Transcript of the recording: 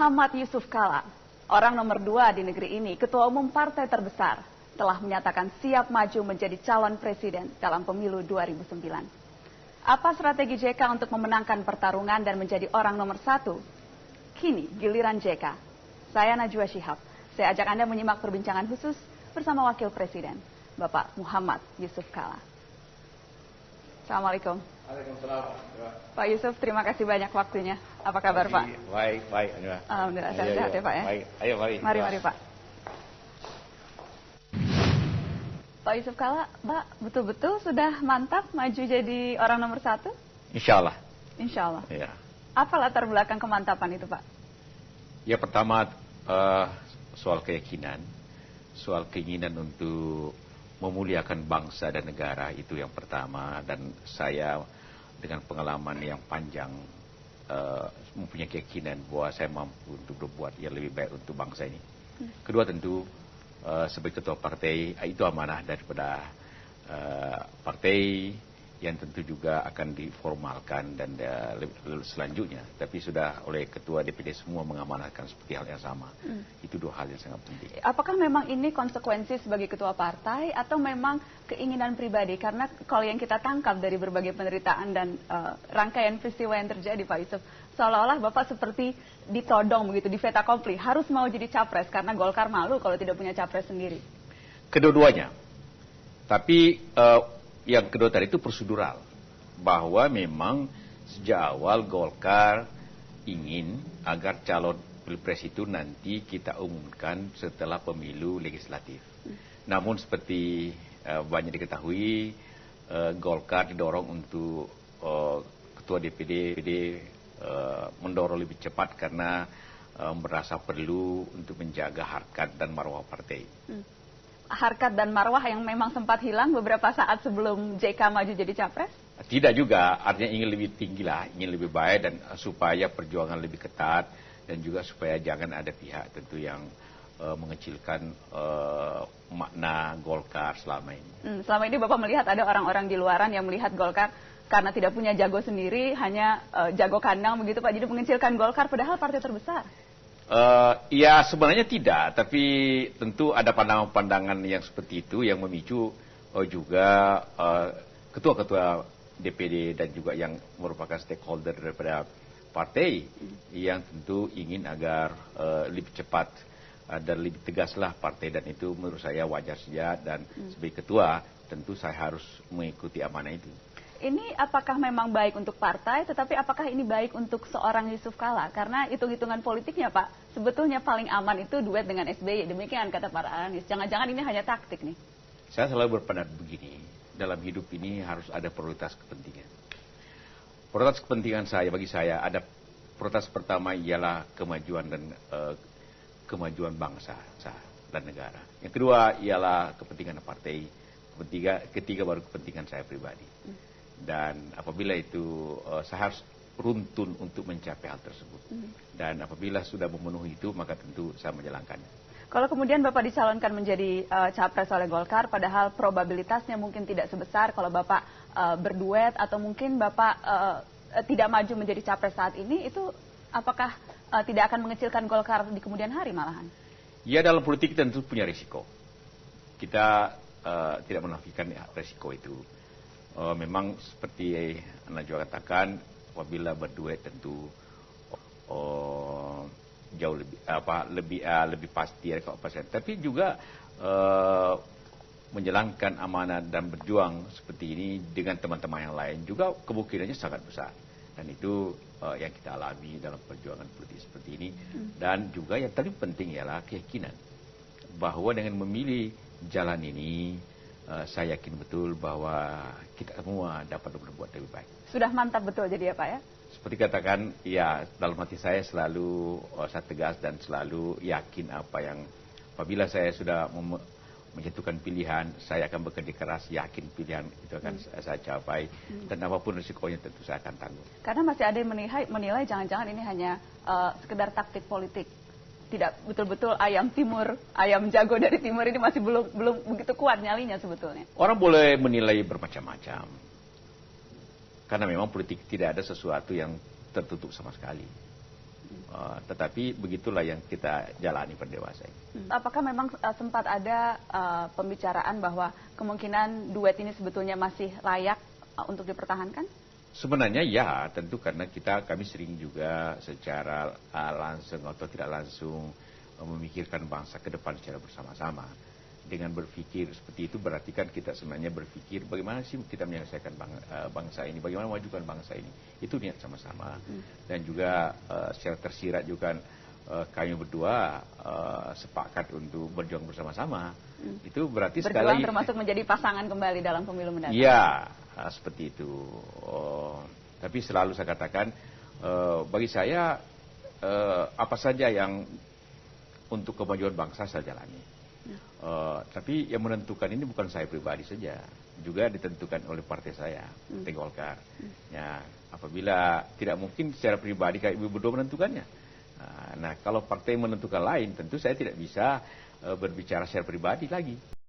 Muhammad Yusuf Kalla, orang nomor 2 di negeri ini, ketua umum partai terbesar, telah menyatakan siap maju menjadi calon presiden dalam pemilu 2009. Apa strategi JK untuk memenangkan pertarungan dan menjadi orang nomor 1? Kini giliran JK. Saya Najwa Shihab. Saya ajak Anda menyimak perbincangan khusus bersama Wakil Presiden, Bapak Muhammad Yusuf Kalla. Assalamualaikum. Waalaikumsalam. Pak Yusuf, terima kasih banyak waktunya. Apa kabar Pak? Baik. Alhamdulillah, sehat ya Pak ya. Baik. Ayo, Mari Pak. Pak Yusuf Kalla, Pak, betul-betul sudah mantap maju jadi orang nomor 1? Insya Allah. Insya Allah. Ya. Apa latar belakang kemantapan itu Pak? Ya, pertama soal keyakinan, soal keinginan untuk memuliakan bangsa dan negara, itu yang pertama. Dan saya dengan pengalaman yang panjang mempunyai keyakinan bahwa saya mampu untuk berbuat yang lebih baik untuk bangsa ini. Kedua, tentu sebagai ketua partai, itu amanah daripada partai yang tentu juga akan diformalkan dan selanjutnya. Tapi sudah oleh ketua DPD semua mengamanahkan seperti hal yang sama. Itu dua hal yang sangat penting. Apakah memang ini konsekuensi sebagai ketua partai atau memang keinginan pribadi? Karena kalau yang kita tangkap dari berbagai penderitaan dan rangkaian peristiwa yang terjadi Pak Yusuf, seolah-olah Bapak seperti ditodong begitu, di fait accompli, harus mau jadi capres karena Golkar malu kalau tidak punya capres sendiri. Kedua-duanya. Tapi yang kedua tadi itu prosedural, bahwa memang sejak awal Golkar ingin agar calon pilpres itu nanti kita umumkan setelah pemilu legislatif. Namun seperti banyak diketahui, Golkar didorong untuk ketua DPD mendorong lebih cepat karena merasa perlu untuk menjaga harkat dan marwah partai. Harkat dan marwah yang memang sempat hilang beberapa saat sebelum JK maju jadi capres? Tidak juga, artinya ingin lebih tinggi lah, ingin lebih baik dan supaya perjuangan lebih ketat dan juga supaya jangan ada pihak tentu yang mengecilkan makna Golkar selama ini. Selama ini Bapak melihat ada orang-orang di luaran yang melihat Golkar karena tidak punya jago sendiri, hanya jago kandang begitu Pak, jadi mengecilkan Golkar padahal partai terbesar. Ya sebenarnya tidak, tapi tentu ada pandangan-pandangan yang seperti itu yang memicu juga ketua-ketua DPD dan juga yang merupakan stakeholder daripada partai yang tentu ingin agar lebih cepat dan lebih tegaslah partai, dan itu menurut saya wajar saja, dan sebagai ketua tentu saya harus mengikuti amanah itu. Ini apakah memang baik untuk partai, tetapi apakah ini baik untuk seorang Yusuf Kalla? Karena hitung-hitungan politiknya Pak, sebetulnya paling aman itu duet dengan SBY, demikian kata para analis. Jangan-jangan ini hanya taktik nih? Saya selalu berpendapat begini, dalam hidup ini harus ada prioritas kepentingan. Prioritas kepentingan bagi saya ada prioritas pertama ialah kemajuan dan kemajuan bangsa dan negara. Yang kedua ialah kepentingan partai, ketiga baru kepentingan saya pribadi. Dan apabila itu saya harus runtun untuk mencapai hal tersebut. Dan apabila sudah memenuhi itu, maka tentu saya menjalankannya. Kalau kemudian Bapak dicalonkan menjadi capres oleh Golkar, padahal probabilitasnya mungkin tidak sebesar kalau Bapak berduet atau mungkin Bapak tidak maju menjadi capres saat ini, itu apakah tidak akan mengecilkan Golkar di kemudian hari malahan? Ya, dalam politik tentu punya risiko. Kita tidak menafikan risiko itu. Memang seperti Najwa katakan, apabila berduet tentu jauh lebih pasti dari kepastian. Tapi juga menjalankan amanah dan berjuang seperti ini dengan teman-teman yang lain juga kemungkinannya sangat besar. Dan itu yang kita alami dalam perjuangan politik seperti ini. Dan juga yang paling penting ialah keyakinan bahwa dengan memilih jalan ini, saya yakin betul bahwa kita semua dapat berbuat lebih baik. Sudah mantap betul jadi ya Pak ya? Seperti katakan, ya dalam hati saya selalu saya tegas dan selalu yakin apabila saya sudah menjatuhkan pilihan, saya akan bekerja keras, yakin pilihan itu akan saya capai, dan apapun risikonya tentu saya akan tanggung. Karena masih ada yang menilai jangan-jangan ini hanya sekedar taktik politik. Tidak betul-betul ayam timur, ayam jago dari timur ini masih belum begitu kuat nyalinya sebetulnya. Orang boleh menilai bermacam-macam. Karena memang politik tidak ada sesuatu yang tertutup sama sekali. Tetapi begitulah yang kita jalani perdewasa ini. Apakah memang sempat ada pembicaraan bahwa kemungkinan duet ini sebetulnya masih layak untuk dipertahankan? Sebenarnya ya, tentu karena kami sering juga secara langsung atau tidak langsung memikirkan bangsa ke depan secara bersama-sama. Dengan berpikir seperti itu berarti kan kita sebenarnya berpikir bagaimana sih kita menyelesaikan bangsa ini, bagaimana memajukan bangsa ini. Itu niat sama-sama. Dan juga secara tersirat juga kami berdua sepakat untuk berjuang bersama-sama. Itu berarti berjuang sekali termasuk menjadi pasangan kembali dalam pemilu mendatang. Iya, seperti itu. Tapi selalu saya katakan bagi saya apa saja yang untuk kemajuan bangsa saya jalani. Tapi yang menentukan ini bukan saya pribadi saja, juga ditentukan oleh partai saya, Partai Golkar. Ya, apabila tidak mungkin secara pribadi kami berdua menentukannya. Nah, kalau partai menentukan lain, tentu saya tidak bisa berbicara secara pribadi lagi.